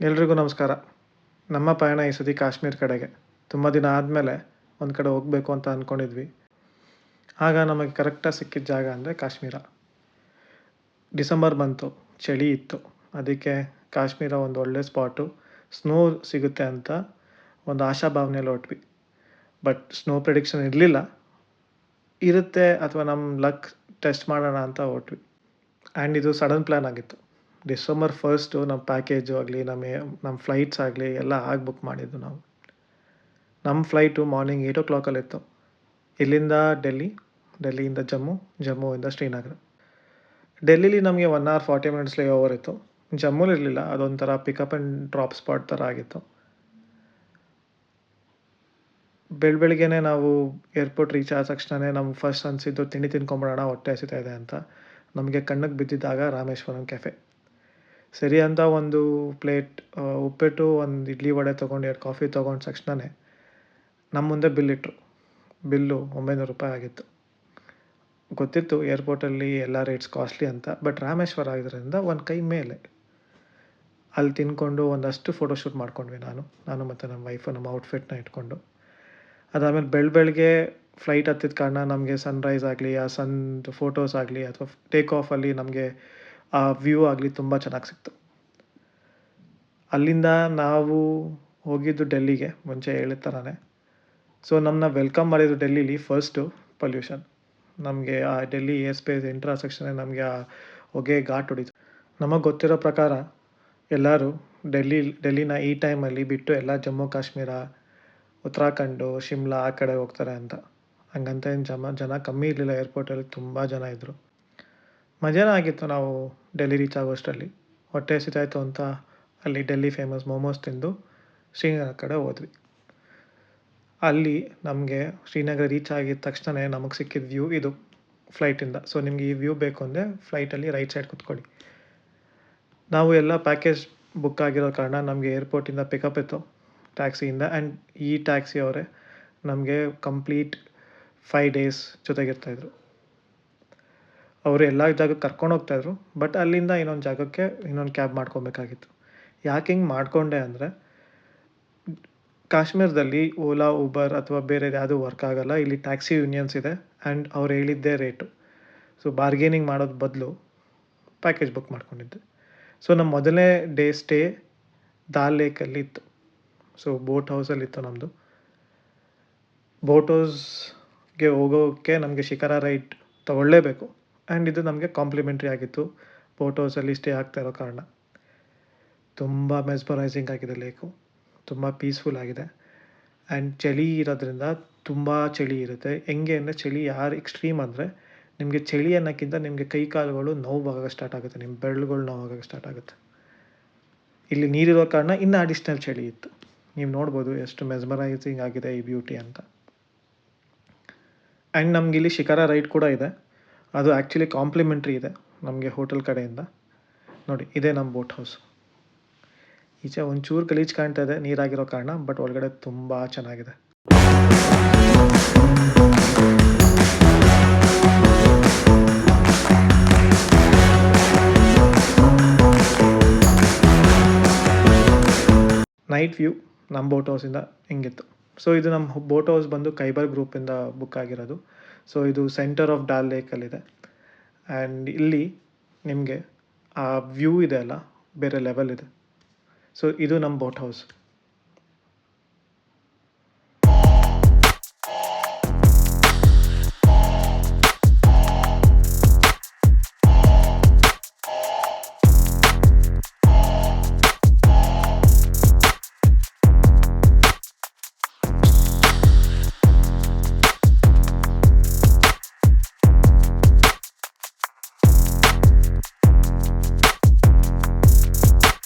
ಎಲ್ರಿಗೂ ನಮಸ್ಕಾರ. ನಮ್ಮ ಪಯಣ ಈ ಸತಿ ಕಾಶ್ಮೀರ ಕಡೆಗೆ. ತುಂಬ ದಿನ ಆದಮೇಲೆ ಒಂದು ಕಡೆ ಹೋಗಬೇಕು ಅಂತ ಅಂದ್ಕೊಂಡಿದ್ವಿ. ಆಗ ನಮಗೆ ಕರೆಕ್ಟಾಗಿ ಸಿಕ್ಕಿದ ಜಾಗ ಅಂದರೆ ಕಾಶ್ಮೀರ. ಡಿಸೆಂಬರ್ ಬಂತು, ಚಳಿ ಇತ್ತು. ಅದಕ್ಕೆ ಕಾಶ್ಮೀರ ಒಂದು ಒಳ್ಳೆ ಸ್ಪಾಟು. ಸ್ನೋ ಸಿಗುತ್ತೆ ಅಂತ ಒಂದು ಆಶಾಭಾವನೆಯಲ್ಲಿ ಹೊರಟ್ವಿ. ಬಟ್ ಸ್ನೋ ಪ್ರಿಡಿಕ್ಷನ್ ಇರಲಿಲ್ಲ. ಇರುತ್ತೆ ಅಥವಾ ನಮ್ಮ ಲಕ್ ಟೆಸ್ಟ್ ಮಾಡೋಣ ಅಂತ ಹೊರಟ್ವಿ. ಆ್ಯಂಡ್ ಇದು ಸಡನ್ ಪ್ಲ್ಯಾನ್ ಆಗಿತ್ತು. ಡಿಸೆಂಬರ್ 1 ನಮ್ಮ ಪ್ಯಾಕೇಜು ಆಗಲಿ, ನಮ್ಮ ಫ್ಲೈಟ್ಸ್ ಆಗಲಿ ಎಲ್ಲ ಆಗಿ ಬುಕ್ ಮಾಡಿದ್ದು ನಾವು. ನಮ್ಮ ಫ್ಲೈಟು ಮಾರ್ನಿಂಗ್ 8 ಇತ್ತು. ಇಲ್ಲಿಂದ ಡೆಲ್ಲಿಯಿಂದ ಜಮ್ಮುವಿಂದ ಶ್ರೀನಗರ. ಡೆಲ್ಲಿಲಿ ನಮಗೆ 1 hour 40 minutes ಲೇ ಓವರ್ ಇತ್ತು. ಜಮ್ಮುಲಿರಲಿಲ್ಲ, ಅದೊಂಥರ ಪಿಕಪ್ ಆ್ಯಂಡ್ ಡ್ರಾಪ್ ಸ್ಪಾಟ್ ಥರ ಆಗಿತ್ತು. ಬೆಳಗ್ಗೆನೇ ನಾವು ಏರ್ಪೋರ್ಟ್ ರೀಚ್ ಆದ ತಕ್ಷಣವೇ ನಮ್ಗೆ ಫಸ್ಟ್ ಅನಿಸಿದ್ದು ತಿಂಡಿ ತಿನ್ಕೊಂಬಿಡೋಣ, ಹೊಟ್ಟೆ ಹಸಿತಾ ಇದೆ ಅಂತ. ನಮಗೆ ಕಣ್ಣಿಗೆ ಬಿದ್ದಿದ್ದಾಗ ರಾಮೇಶ್ವರಂ ಕೆಫೆ. ಸರಿ ಅಂತ ಒಂದು ಪ್ಲೇಟ್ ಉಪ್ಪಿಟ್ಟು, ಒಂದು ಇಡ್ಲಿ ವಡೆ ತೊಗೊಂಡು 2 ಕಾಫಿ ತೊಗೊಂಡ ತಕ್ಷಣವೇ ನಮ್ಮ ಮುಂದೆ ಬಿಲ್ ಇಟ್ಟರು. ಬಿಲ್ಲು 900 ರೂಪಾಯಿ ಆಗಿತ್ತು. ಗೊತ್ತಿತ್ತು ಏರ್ಪೋರ್ಟಲ್ಲಿ ಎಲ್ಲ ರೇಟ್ಸ್ ಕಾಸ್ಟ್ಲಿ ಅಂತ, ಬಟ್ ರಾಮೇಶ್ವರ ಆಗಿದ್ದರಿಂದ ಒಂದು ಕೈ ಮೇಲೆ. ಅಲ್ಲಿ ತಿನ್ಕೊಂಡು ಒಂದಷ್ಟು ಫೋಟೋಶೂಟ್ ಮಾಡ್ಕೊಂಡ್ವಿ ನಾನು ಮತ್ತು ನಮ್ಮ ವೈಫು, ನಮ್ಮ ಔಟ್ಫಿಟ್ನ ಇಟ್ಕೊಂಡು. ಅದಾದಮೇಲೆ ಬೆಳಗ್ಗೆ ಫ್ಲೈಟ್ ಹತ್ತಿದ ಕಾರಣ ನಮಗೆ ಸನ್ರೈಸ್ ಆಗಲಿ, ಆ ಸನ್ದು ಫೋಟೋಸ್ ಆಗಲಿ ಅಥವಾ ಟೇಕ್ ಆಫಲ್ಲಿ ನಮಗೆ ಆ ವ್ಯೂ ಆಗಲಿ ತುಂಬ ಚೆನ್ನಾಗಿ ಸಿಕ್ತು. ಅಲ್ಲಿಂದ ನಾವು ಹೋಗಿದ್ದು ಡೆಲ್ಲಿಗೆ, ಮುಂಚೆ ಹೇಳಿದ ಥರನೇ. ಸೊ ನಮ್ಮನ್ನ ವೆಲ್ಕಮ್ ಮಾಡಿದ್ದು ಡೆಲ್ಲೀಲಿ ಫಸ್ಟು ಪೊಲ್ಯೂಷನ್. ನಮಗೆ ಆ ಡೆಲ್ಲಿ ಏರ್ ಸ್ಪೇಸ್ ಎಂಟ್ರ್ ಆದ ತಕ್ಷಣ ನಮಗೆ ಆ ಹೊಗೆ ಘಾಟ್ ಹೊಡಿತು. ನಮಗೆ ಗೊತ್ತಿರೋ ಪ್ರಕಾರ ಎಲ್ಲರೂ ಡೆಲ್ಲಿನ ಈ ಟೈಮಲ್ಲಿ ಬಿಟ್ಟು ಎಲ್ಲ ಜಮ್ಮು ಕಾಶ್ಮೀರ, ಉತ್ತರಾಖಂಡು, ಶಿಮ್ಲಾ ಆ ಕಡೆ ಹೋಗ್ತಾರೆ ಅಂತ. ಹಂಗಂತ ಏನು ಜನ ಕಮ್ಮಿ ಇರಲಿಲ್ಲ. ಏರ್ಪೋರ್ಟಲ್ಲಿ ತುಂಬ ಜನ ಇದ್ದರು. ಮಜಾನೇ ಆಗಿತ್ತು. ನಾವು ಡೆಲ್ಲಿ ರೀಚ್ ಆಗೋಷ್ಟರಲ್ಲಿ ಹೊಟ್ಟೆ ಹಸಿತಾಯಿತು ಅಂತ ಅಲ್ಲಿ ಡೆಲ್ಲಿ ಫೇಮಸ್ ಮೋಮೋಸ್ ತಿಂದು ಶ್ರೀನಗರ ಕಡೆ ಹೋದ್ವಿ. ಅಲ್ಲಿ ನಮಗೆ ಶ್ರೀನಗರ ರೀಚ್ ಆಗಿದ ತಕ್ಷಣ ನಮಗೆ ಸಿಕ್ಕಿದ ವ್ಯೂ ಇದು ಫ್ಲೈಟಿಂದ. ಸೊ ನಿಮಗೆ ಈ ವ್ಯೂ ಬೇಕು ಅಂದರೆ ಫ್ಲೈಟಲ್ಲಿ ರೈಟ್ ಸೈಡ್ ಕೂತ್ಕೊಳ್ಳಿ. ನಾವು ಎಲ್ಲ ಪ್ಯಾಕೇಜ್ ಬುಕ್ ಆಗಿರೋ ಕಾರಣ ನಮಗೆ ಏರ್ಪೋರ್ಟಿಂದ ಪಿಕಪ್ ಇತ್ತು ಟ್ಯಾಕ್ಸಿಯಿಂದ. ಆ್ಯಂಡ್ ಈ ಟ್ಯಾಕ್ಸಿ ಅವರೇ ನಮಗೆ ಕಂಪ್ಲೀಟ್ 5 days ಜೊತೆಗಿರ್ತಾಯಿದ್ರು. ಅವರು ಎಲ್ಲ ಜಾಗಕ್ಕೆ ಕರ್ಕೊಂಡು ಹೋಗ್ತಾಯಿದ್ರು. ಬಟ್ ಅಲ್ಲಿಂದ ಇನ್ನೊಂದು ಜಾಗಕ್ಕೆ ಇನ್ನೊಂದು ಕ್ಯಾಬ್ ಮಾಡ್ಕೊಬೇಕಾಗಿತ್ತು. ಯಾಕೆ ಹಿಂಗೆ ಮಾಡಿಕೊಂಡೆ ಅಂದರೆ, ಕಾಶ್ಮೀರದಲ್ಲಿ ಓಲಾ, ಊಬರ್ ಅಥವಾ ಬೇರೆ ಯಾವುದೂ ವರ್ಕ್ ಆಗೋಲ್ಲ. ಇಲ್ಲಿ ಟ್ಯಾಕ್ಸಿ ಯೂನಿಯನ್ಸ್ ಇದೆ ಆ್ಯಂಡ್ ಅವ್ರು ಹೇಳಿದ್ದೇ ರೇಟು. ಸೊ ಬಾರ್ಗೇನಿಂಗ್ ಮಾಡೋದು ಬದಲು ಪ್ಯಾಕೇಜ್ ಬುಕ್ ಮಾಡ್ಕೊಂಡಿದ್ದೆ. ಸೊ ನಮ್ಮ ಮೊದಲನೇ ಡೇ ಸ್ಟೇ ದಾಲ್ ಲೇಕಲ್ಲಿ ಇತ್ತು. ಸೊ ಬೋಟ್ ಹೌಸಲ್ಲಿತ್ತು ನಮ್ಮದು. ಬೋಟ್ ಹೌಸ್ಗೆ ಹೋಗೋಕ್ಕೆ ನಮಗೆ ಶಿಖರ ರೈಡ್ ತೊಗೊಳ್ಳೇಬೇಕು. ಆ್ಯಂಡ್ ಇದು ನಮಗೆ ಕಾಂಪ್ಲಿಮೆಂಟ್ರಿ ಆಗಿತ್ತು ಬೋಟ್ ಹೌಸಲ್ಲಿ ಸ್ಟೇ ಆಗ್ತಾ ಇರೋ ಕಾರಣ. ತುಂಬ ಮೆಸ್ಮರೈಸಿಂಗ್ ಆಗಿದೆ ಲೇಕು. ತುಂಬ ಪೀಸ್ಫುಲ್ ಆಗಿದೆ. ಆ್ಯಂಡ್ ಚಳಿ ಇರೋದ್ರಿಂದ ತುಂಬ ಚಳಿ ಇರುತ್ತೆ. ಹೆಂಗೆ ಅಂದರೆ ಚಳಿ ಎಕ್ಸ್ಟ್ರೀಮ್ ಅಂದರೆ ನಿಮಗೆ ಚಳಿ ಅನ್ನೋಕ್ಕಿಂತ ನಿಮಗೆ ಕೈ ಕಾಲುಗಳು ನೋವಾಗಕ್ಕೆ ಸ್ಟಾರ್ಟ್ ಆಗುತ್ತೆ. ನಿಮ್ಮ ಬೆರಳುಗಳು ನೋವಾಗಕ್ಕೆ ಸ್ಟಾರ್ಟ್ ಆಗುತ್ತೆ. ಇಲ್ಲಿ ನೀರಿರೋ ಕಾರಣ ಇನ್ನೂ ಅಡಿಷ್ನಲ್ ಚಳಿ ಇತ್ತು. ನೀವು ನೋಡ್ಬೋದು ಎಷ್ಟು ಮೆಸ್ಮರೈಸಿಂಗ್ ಆಗಿದೆ ಈ ಬ್ಯೂಟಿ ಅಂತ. ಆ್ಯಂಡ್ ನಮಗಿಲ್ಲಿ ಶಿಖರ ರೈಡ್ ಕೂಡ ಇದೆ. ಅದು ಆ್ಯಕ್ಚುಲಿ ಕಾಂಪ್ಲಿಮೆಂಟ್ರಿ ಇದೆ ನಮಗೆ ಹೋಟೆಲ್ ಕಡೆಯಿಂದ. ನೋಡಿ, ಇದೇ ನಮ್ಮ ಬೋಟ್ ಹೌಸ್. ಈಚೆ ಒಂಚೂರು ಗಲೀಜು ಕಾಣ್ತಾ ಇದೆ ನೀರಾಗಿರೋ ಕಾರಣ, ಬಟ್ ಒಳಗಡೆ ತುಂಬ ಚೆನ್ನಾಗಿದೆ. ನೈಟ್ ವ್ಯೂ ನಮ್ಮ ಬೋಟ್ ಹೌಸಿಂದ ಹಿಂಗಿತ್ತು. ಸೊ ಇದು ನಮ್ಮ ಬೋಟ್ ಹೌಸ್ ಬಂದು ಖೈಬರ್ ಗ್ರೂಪಿಂದ ಬುಕ್ ಆಗಿರೋದು. ಸೊ ಇದು ಸೆಂಟರ್ ಆಫ್ ಡಾಲ್ ಲೇಕಲ್ಲಿದೆ. ಆ್ಯಂಡ್ ಇಲ್ಲಿ ನಿಮಗೆ ಆ ವ್ಯೂ ಇದೆ ಅಲ್ಲ, ಬೇರೆ ಲೆವೆಲ್ ಇದೆ. ಸೊ ಇದು ನಮ್ಮ ಬೋಟ್ ಹೌಸ್.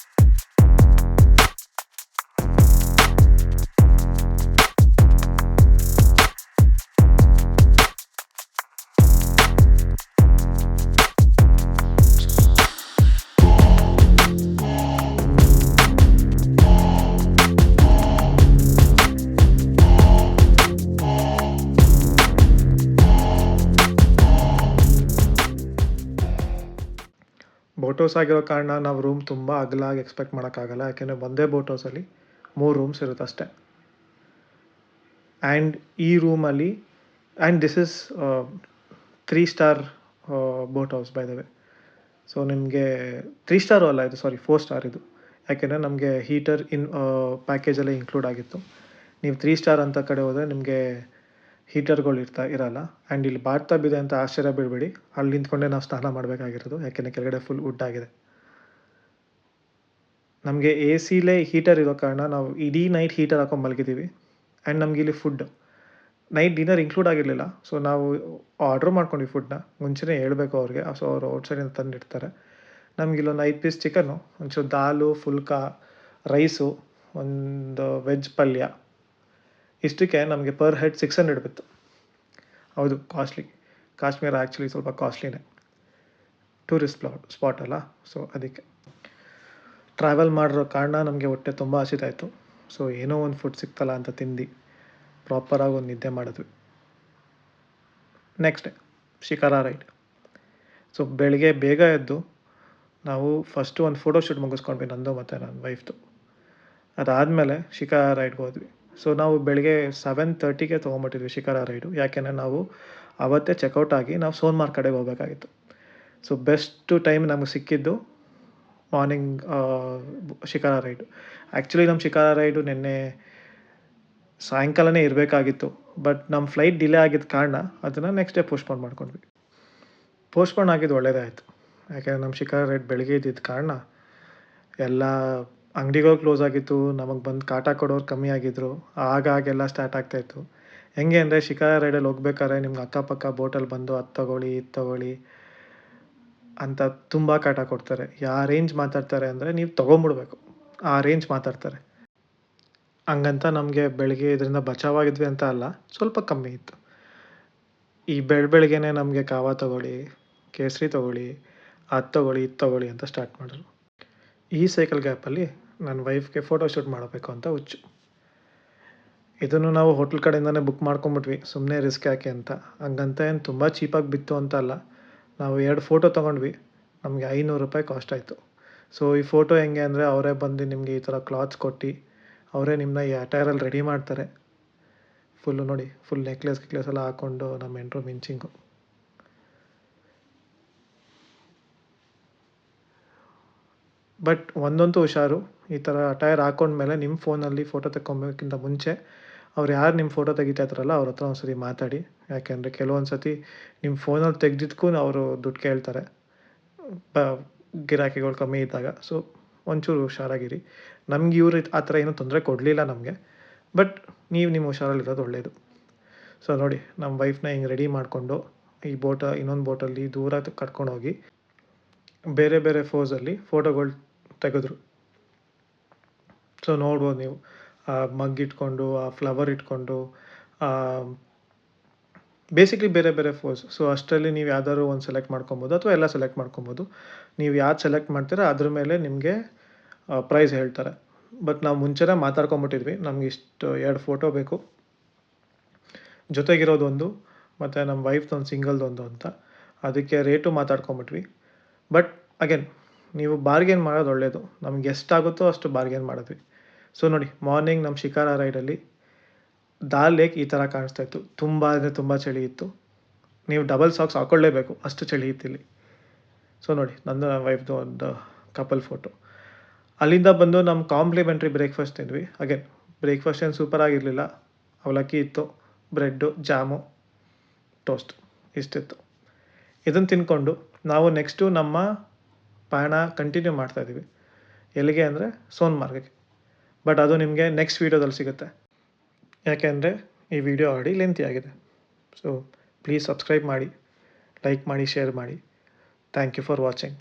ಬೋಟ್ ಹೌಸ್ ಆಗಿರೋ ಕಾರಣ ನಾವು ರೂಮ್ ತುಂಬ ಅಗಲಾಗಿ ಎಕ್ಸ್ಪೆಕ್ಟ್ ಮಾಡೋಕ್ಕಾಗಲ್ಲ. ಯಾಕೆಂದರೆ ಒಂದೇ ಬೋಟ್ ಹೌಸಲ್ಲಿ 3 ರೂಮ್ಸ್ ಇರುತ್ತೆ ಅಷ್ಟೇ. ಆ್ಯಂಡ್ ಈ ರೂಮಲ್ಲಿ and this is 3 star boat house by the way. So ನಿಮಗೆ 3 ಸ್ಟಾರು ಅಲ್ಲ ಇದು, ಸಾರಿ 4 ಸ್ಟಾರ್ ಇದು. ಯಾಕೆಂದರೆ ನಮಗೆ ಹೀಟರ್ ಪ್ಯಾಕೇಜಲ್ಲೇ ಇನ್ಕ್ಲೂಡ್ ಆಗಿತ್ತು. ನೀವು 3 ಸ್ಟಾರ್ ಅಂತ ಕಡೆ ಹೋದರೆ ನಿಮಗೆ ಹೀಟರ್ಗಳು ಇರಲ್ಲ. ಆ್ಯಂಡ್ ಇಲ್ಲಿ ಬಾತ್ ಟಬ್ ಇದೆ ಅಂತ ಆಶ್ಚರ್ಯ ಬೀಳಬೇಡಿ. ಅಲ್ಲಿ ನಿಂತ್ಕೊಂಡೆ ನಾವು ಸ್ನಾನ ಮಾಡಬೇಕಾಗಿರೋದು, ಯಾಕೆಂದರೆ ಕೆಳಗಡೆ ಫುಲ್ ವುಡ್ ಆಗಿದೆ. ನಮಗೆ ಎ ಸಿಲೇ ಹೀಟರ್ ಇರೋ ಕಾರಣ ನಾವು ಇಡೀ ನೈಟ್ ಹೀಟರ್ ಹಾಕೊಂಡು ಮಲಗಿದ್ದೀವಿ. ಆ್ಯಂಡ್ ನಮ್ಗೆ ಇಲ್ಲಿ ಫುಡ್ ನೈಟ್ ಡಿನ್ನರ್ ಇನ್ಕ್ಲೂಡ್ ಆಗಿರಲಿಲ್ಲ. ಸೊ ನಾವು ಆರ್ಡ್ರ್ ಮಾಡ್ಕೊಂಡ್ವಿ ಫುಡ್ನ. ಮುಂಚೆನೇ ಹೇಳ್ಬೇಕು ಅವ್ರಿಗೆ. ಸೊ ಅವರು ಔಟ್ಸೈಡಿಂದ ತಂದಿಡ್ತಾರೆ. ನಮ್ಗೆ ಇಲ್ಲೊಂದು 5 ಪೀಸ್ ಚಿಕನ್ನು, ಒಂಚೂರು ದಾಲು, ಫುಲ್ಕಾ, ರೈಸು, ಒಂದು ವೆಜ್ ಪಲ್ಯ, ಇಷ್ಟಕ್ಕೆ ನಮಗೆ ಪರ್ ಹೆಡ್ 600 ಬಿತ್ತು. ಹೌದು, ಕಾಸ್ಟ್ಲಿ. ಕಾಶ್ಮೀರ ಆ್ಯಕ್ಚುಲಿ ಸ್ವಲ್ಪ ಕಾಸ್ಟ್ಲಿನೇ, ಟೂರಿಸ್ಟ್ ಸ್ಪಾಟ್ ಅಲ್ಲ. ಸೊ ಅದಕ್ಕೆ ಟ್ರಾವೆಲ್ ಮಾಡಿರೋ ಕಾರಣ ನಮಗೆ ಹೊಟ್ಟೆ ತುಂಬ ಹಸಿತಾಯಿತು. ಸೊ ಏನೋ ಒಂದು ಫುಡ್ ಸಿಕ್ತಲ್ಲ ಅಂತ ತಿಂದು ಪ್ರಾಪರಾಗಿ ಒಂದು ನಿದ್ದೆ ಮಾಡಿದ್ವಿ. Next day shikara ride. So ಬೆಳಗ್ಗೆ ಬೇಗ ಎದ್ದು ನಾವು ಫಸ್ಟು ಒಂದು ಫೋಟೋಶೂಟ್ ಮುಗಿಸ್ಕೊಂಡ್ವಿ, ನಂದು ಮತ್ತು ನನ್ನ ವೈಫ್ದು. ಅದಾದಮೇಲೆ ಶಿಕಾರಾ ರೈಡ್ಗೆ ಹೋದ್ವಿ. ಸೊ ನಾವು ಬೆಳಗ್ಗೆ 7:30ಗೆ ತೊಗೊಂಬಿಟ್ಟಿದ್ವಿ ಶಿಕಾರಾ ರೈಡು. ಯಾಕೆಂದರೆ ನಾವು ಆವತ್ತೇ ಚೆಕ್ಔಟ್ ಆಗಿ ನಾವು ಸೋನ್ಮಾರ್ಗ್ ಕಡೆಗೆ ಹೋಗಬೇಕಾಗಿತ್ತು. ಸೊ ಬೆಸ್ಟು ಟೈಮ್ ನಮಗೆ ಸಿಕ್ಕಿದ್ದು ಮಾರ್ನಿಂಗ್ ಶಿಕಾರಾ ರೈಡು. ಆ್ಯಕ್ಚುಲಿ ನಮ್ಮ ಶಿಕಾರಾ ರೈಡು ನಿನ್ನೆ ಸಾಯಂಕಾಲನೇ ಇರಬೇಕಾಗಿತ್ತು. ಬಟ್ ನಮ್ಮ ಫ್ಲೈಟ್ ಡಿಲೇ ಆಗಿದ್ದ ಕಾರಣ ಅದನ್ನು ನೆಕ್ಸ್ಟ್ ಡೇ ಪೋಸ್ಟ್ಪೋನ್ ಮಾಡ್ಕೊಂಡ್ವಿ. ಪೋಸ್ಟ್ಪೋನ್ ಆಗಿದ್ದು ಒಳ್ಳೆಯದೇ ಆಯಿತು. ಯಾಕೆಂದರೆ ನಮ್ಮ ಶಿಕಾರಾ ರೈಡ್ ಬೆಳಗ್ಗೆ ಇದ್ದಿದ್ದ ಕಾರಣ ಎಲ್ಲ ಅಂಗಡಿಗಳು ಕ್ಲೋಸ್ ಆಗಿತ್ತು. ನಮಗೆ ಬಂದು ಕಾಟ ಕೊಡೋರು ಕಮ್ಮಿ ಆಗಿದ್ದರು. ಆಗಾಗೆಲ್ಲ ಸ್ಟಾರ್ಟ್ ಆಗ್ತಾಯಿತ್ತು. ಹೆಂಗೆ ಅಂದರೆ ಶಿಕಾರಾ ರೈಡಲ್ಲಿ ಹೋಗ್ಬೇಕಾದ್ರೆ ನಿಮ್ಗೆ ಅಕ್ಕಪಕ್ಕ ಬೋಟಲ್ಲಿ ಬಂದು ಅದು ತೊಗೊಳ್ಳಿ, ಇದು ತೊಗೊಳ್ಳಿ ಅಂತ ತುಂಬ ಕಾಟ ಕೊಡ್ತಾರೆ. ಯಾವ ರೇಂಜ್ ಮಾತಾಡ್ತಾರೆ ಅಂದರೆ ನೀವು ತೊಗೊಂಬಿಡ್ಬೇಕು, ಆ ರೇಂಜ್ ಮಾತಾಡ್ತಾರೆ. ಹಂಗಂತ ನಮಗೆ ಬೆಳಗ್ಗೆ ಇದರಿಂದ ಬಚಾವಾಗಿದ್ವಿ ಅಂತ ಅಲ್ಲ, ಸ್ವಲ್ಪ ಕಮ್ಮಿ ಇತ್ತು. ಈ ಬೆಳಗ್ಗೆನೇ ನಮಗೆ ಕಾವಾ ತೊಗೊಳ್ಳಿ, ಕೇಸರಿ ತೊಗೊಳ್ಳಿ, ಅದು ತೊಗೊಳ್ಳಿ, ಇದು ತೊಗೊಳ್ಳಿ ಅಂತ ಸ್ಟಾರ್ಟ್ ಮಾಡಿದ್ರು. ಈ ಸೈಕಲ್ ಗ್ಯಾಪಲ್ಲಿ ನನ್ನ ವೈಫ್ಗೆ ಫೋಟೋಶೂಟ್ ಮಾಡಬೇಕು ಅಂತ ಹುಚ್ಚು. ಇದನ್ನು ನಾವು ಹೋಟ್ಲ್ ಕಡೆಯಿಂದನೇ ಬುಕ್ ಮಾಡ್ಕೊಂಬಿಟ್ವಿ, ಸುಮ್ಮನೆ ರಿಸ್ಕ್ ಯಾಕೆ ಅಂತ. ಹಂಗಂತ ಏನು ತುಂಬ ಚೀಪಾಗಿ ಬಿತ್ತು ಅಂತ ಅಲ್ಲ. ನಾವು 2 ಫೋಟೋ ತೊಗೊಂಡ್ವಿ, ನಮಗೆ ₹500 ಕಾಸ್ಟ್ ಆಯಿತು. ಸೊ ಈ ಫೋಟೋ ಹೆಂಗೆ ಅಂದರೆ ಅವರೇ ಬಂದು ನಿಮಗೆ ಈ ಥರ ಕ್ಲಾತ್ಸ್ ಕೊಟ್ಟು ಅವರೇ ನಿಮ್ಮನ್ನ ಈ ಅಟೈರಲ್ಲಿ ರೆಡಿ ಮಾಡ್ತಾರೆ. ಫುಲ್ಲು ನೋಡಿ, ಫುಲ್ ನೆಕ್ಲೆಸ್ ಎಲ್ಲ ಹಾಕ್ಕೊಂಡು ನಮ್ಮ ಎಂಟ್ರು ಮಿಂಚಿಂಗು. ಬಟ್ ಒಂದಂತೂ ಹುಷಾರು, ಈ ಥರ ಅಟೈರ್ ಹಾಕ್ಕೊಂಡ್ಮೇಲೆ ನಿಮ್ಮ ಫೋನಲ್ಲಿ ಫೋಟೋ ತೆಕ್ಕೊಬೇಕಿಂತ ಮುಂಚೆ ಅವ್ರು ಯಾರು ನಿಮ್ಮ ಫೋಟೋ ತೆಗಿತಾ ಇರ್ತಾರಲ್ಲ ಅವ್ರ ಹತ್ರ ಒಂದ್ಸತಿ ಮಾತಾಡಿ. ಯಾಕೆಂದರೆ ಕೆಲವೊಂದು ಸತಿ ನಿಮ್ಮ ಫೋನಲ್ಲಿ ತೆಗ್ದಿದ್ದಕ್ಕೂ ಅವರು ದುಡ್ಡು ಕೇಳ್ತಾರೆ, ಗಿರಾಕಿಗಳು ಕಮ್ಮಿ ಇದ್ದಾಗ. ಸೊ ಒಂಚೂರು ಹುಷಾರಾಗಿರಿ. ನಮ್ಗೆ ಇವರು ಆ ಥರ ಏನೂ ತೊಂದರೆ ಕೊಡಲಿಲ್ಲ ನಮಗೆ. ಬಟ್ ನೀವು ನಿಮ್ಮ ಹುಷಾರಲ್ಲಿರೋದು ಒಳ್ಳೆಯದು. ಸೊ ನೋಡಿ, ನಮ್ಮ ವೈಫ್ನ ಹಿಂಗೆ ರೆಡಿ ಮಾಡಿಕೊಂಡು ಈ ಇನ್ನೊಂದು ಬೋಟಲ್ಲಿ ದೂರ ಕರ್ಕೊಂಡೋಗಿ ಬೇರೆ ಬೇರೆ ಫೋಸಲ್ಲಿ ಫೋಟೋಗಳು ತೆಗೆದ್ರು. ಸೊ ನೋಡ್ಬೋದು ನೀವು, ಆ ಮಗ್ ಇಟ್ಕೊಂಡು, ಆ ಫ್ಲವರ್ ಇಟ್ಕೊಂಡು, ಬೇಸಿಕ್ಲಿ ಬೇರೆ ಬೇರೆ ಫೋಸ್. ಸೊ ಅಷ್ಟರಲ್ಲಿ ನೀವು ಯಾವ್ದಾದ್ರು ಒಂದು ಸೆಲೆಕ್ಟ್ ಮಾಡ್ಕೊಬೋದು ಅಥವಾ ಎಲ್ಲ ಸೆಲೆಕ್ಟ್ ಮಾಡ್ಕೊಬೋದು. ನೀವು ಯಾವ್ದು ಸೆಲೆಕ್ಟ್ ಮಾಡ್ತೀರಾ ಅದ್ರ ಮೇಲೆ ನಿಮಗೆ ಪ್ರೈಸ್ ಹೇಳ್ತಾರೆ. ಬಟ್ ನಾವು ಮುಂಚೆನೇ ಮಾತಾಡ್ಕೊಂಬಿಟ್ಟಿದ್ವಿ, ನಮ್ಗೆ ಇಷ್ಟು 2 ಫೋಟೋ ಬೇಕು, ಜೊತೆಗಿರೋದೊಂದು ಮತ್ತು ನಮ್ಮ ವೈಫ್ದೊಂದು ಸಿಂಗಲ್ದೊಂದು ಅಂತ. ಅದಕ್ಕೆ ರೇಟು ಮಾತಾಡ್ಕೊಂಬಿಟ್ವಿ. ಬಟ್ ಅಗೇನ್ ನೀವು ಬಾರ್ಗೇನ್ ಮಾಡೋದು ಒಳ್ಳೆಯದು. ನಮ್ಗೆ ಎಷ್ಟಾಗುತ್ತೋ ಅಷ್ಟು ಬಾರ್ಗೇನ್ ಮಾಡಿದ್ವಿ. ಸೊ ನೋಡಿ, ಮಾರ್ನಿಂಗ್ ನಮ್ಮ ಶಿಕಾರಾ ರೈಡಲ್ಲಿ ದಾಲ್ ಲೇಕ್ ಈ ಥರ ಕಾಣಿಸ್ತಾ ಇತ್ತು. ತುಂಬ ಅಂದರೆ ತುಂಬ ಚಳಿ ಇತ್ತು. ನೀವು ಡಬಲ್ ಸಾಕ್ಸ್ ಹಾಕ್ಕೊಳ್ಳೇಬೇಕು, ಅಷ್ಟು ಚಳಿ ಇತ್ತು ಇಲ್ಲಿ. ಸೊ ನೋಡಿ, ನಂದು ನನ್ನ ವೈಫ್ದು ಒಂದು ಕಪಲ್ ಫೋಟೋ. ಅಲ್ಲಿಂದ ಬಂದು ನಮ್ಮ ಕಾಂಪ್ಲಿಮೆಂಟ್ರಿ ಬ್ರೇಕ್ಫಾಸ್ಟ್ ತಿಂದ್ವಿ. ಅಗೇನ್ ಬ್ರೇಕ್ಫಾಸ್ಟ್ ಏನು ಸೂಪರಾಗಿರಲಿಲ್ಲ. ಅವಲಕ್ಕಿ ಇತ್ತು, ಬ್ರೆಡ್ಡು, ಜಾಮು, ಟೋಸ್ಟ್ ಇಷ್ಟಿತ್ತು. ಇದನ್ನು ತಿಂದ್ಕೊಂಡು ನಾವು ನೆಕ್ಸ್ಟು ನಮ್ಮ ಪಯಣ ಕಂಟಿನ್ಯೂ ಮಾಡ್ತಾಯಿದ್ದೀವಿ. ಎಲ್ಲಿಗೆ ಅಂದರೆ ಸೋನ್ಮಾರ್ಗಕ್ಕೆ. ಬಟ್ ಅದು ನಿಮಗೆ ನೆಕ್ಸ್ಟ್ ವೀಡಿಯೋದಲ್ಲಿ ಸಿಗುತ್ತೆ. ಯಾಕೆಂದರೆ ಈ ವಿಡಿಯೋ ಆಲ್ರೆಡಿ ಲೆಂತಿ ಆಗಿದೆ. ಸೊ ಪ್ಲೀಸ್ ಸಬ್ಸ್ಕ್ರೈಬ್ ಮಾಡಿ, ಲೈಕ್ ಮಾಡಿ, ಶೇರ್ ಮಾಡಿ. Thank you for watching.